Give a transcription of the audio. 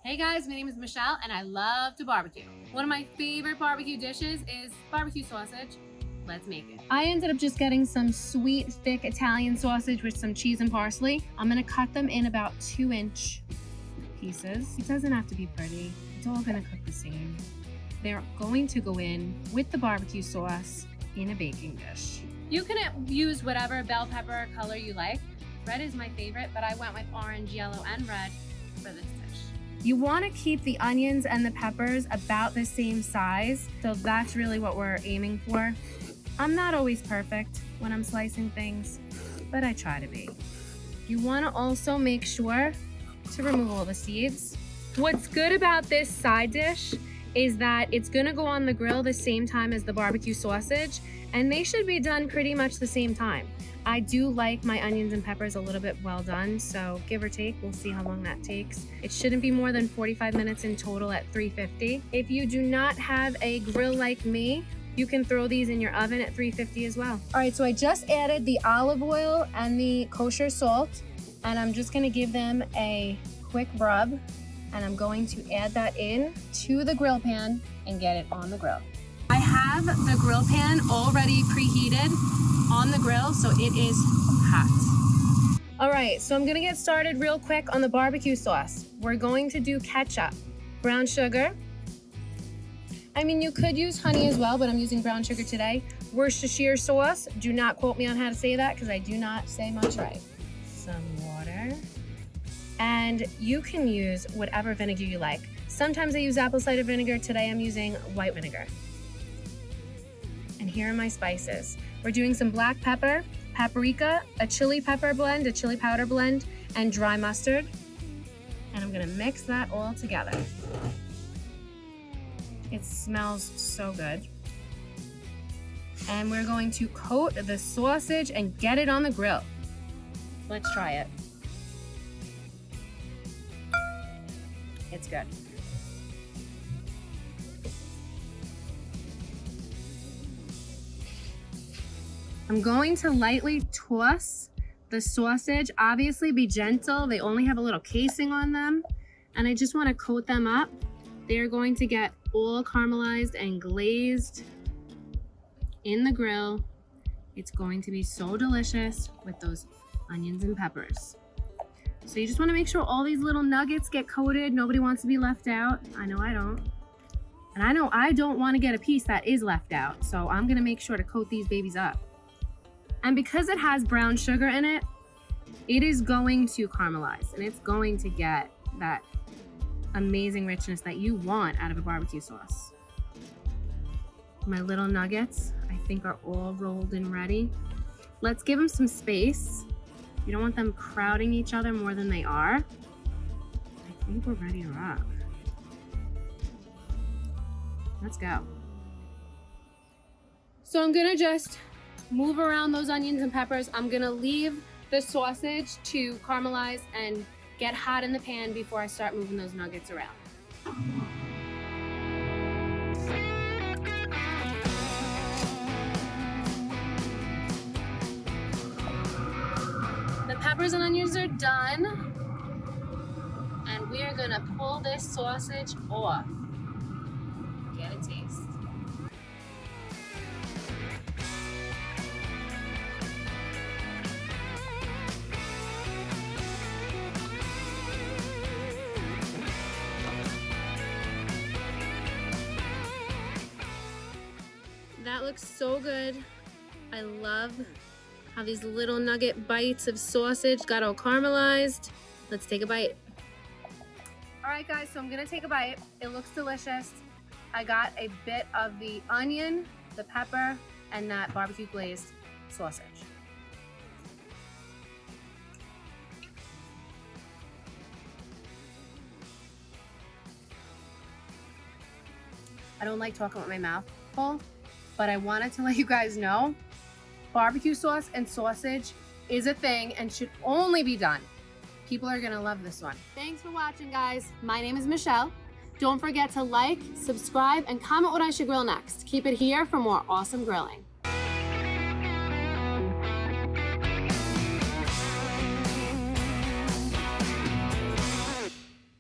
Hey guys, my name is Michelle and I love to barbecue. One of my favorite barbecue dishes is barbecue sausage. Let's make it. I ended up just getting some sweet, thick Italian sausage with some cheese and parsley. I'm gonna cut them in about 2-inch pieces. It doesn't have to be pretty. It's all gonna cook the same. They're going to go in with the barbecue sauce in a baking dish. You can use whatever bell pepper color you like. Red is my favorite, but I went with orange, yellow, and red for this dish. You want to keep the onions and the peppers about the same size, so that's really what we're aiming for. I'm not always perfect when I'm slicing things, but I try to be. You want to also make sure to remove all the seeds. What's good about this side dish is that it's going to go on the grill the same time as the barbecue sausage, and they should be done pretty much the same time. I do like my onions and peppers a little bit well done, so give or take, we'll see how long that takes. It shouldn't be more than 45 minutes in total at 350. If you do not have a grill like me, you can throw these in your oven at 350 as well. All right, so I just added the olive oil and the kosher salt, and I'm just gonna give them a quick rub, and I'm going to add that in to the grill pan and get it on the grill. I have the grill pan already preheated on the grill, so it is hot. All right, so I'm gonna get started real quick on the barbecue sauce. We're going to do ketchup, brown sugar. I mean, you could use honey as well, but I'm using brown sugar today. Worcestershire sauce, do not quote me on how to say that because I do not say much right. Some water. And you can use whatever vinegar you like. Sometimes I use apple cider vinegar. Today I'm using white vinegar. And here are my spices. We're doing some black pepper, paprika, a chili pepper blend, a chili powder blend, and dry mustard. And I'm gonna mix that all together. It smells so good. And we're going to coat the sausage and get it on the grill. Let's try it. It's good. I'm going to lightly toss the sausage. Obviously be gentle. They only have a little casing on them. And I just want to coat them up. They're going to get all caramelized and glazed in the grill. It's going to be so delicious with those onions and peppers. So you just want to make sure all these little nuggets get coated. Nobody wants to be left out. I know I don't. And I know I don't want to get a piece that is left out. So I'm going to make sure to coat these babies up. And because it has brown sugar in it, it is going to caramelize and it's going to get that amazing richness that you want out of a barbecue sauce. My little nuggets, I think, are all rolled and ready. Let's give them some space. You don't want them crowding each other more than they are. I think we're ready to rock. Let's go. So I'm gonna just move around those onions and peppers. I'm gonna leave the sausage to caramelize and get hot in the pan before I start moving those nuggets around. The peppers and onions are done, and we are gonna pull this sausage off. Get a taste. That looks so good. I love how these little nugget bites of sausage got all caramelized. Let's take a bite. All right guys, so I'm gonna take a bite. It looks delicious. I got a bit of the onion, the pepper, and that barbecue glazed sausage. I don't like talking with my mouth full, but I wanted to let you guys know barbecue sauce and sausage is a thing and should only be done. People are gonna love this one. Thanks for watching, guys. My name is Michelle. Don't forget to like, subscribe, and comment what I should grill next. Keep it here for more awesome grilling.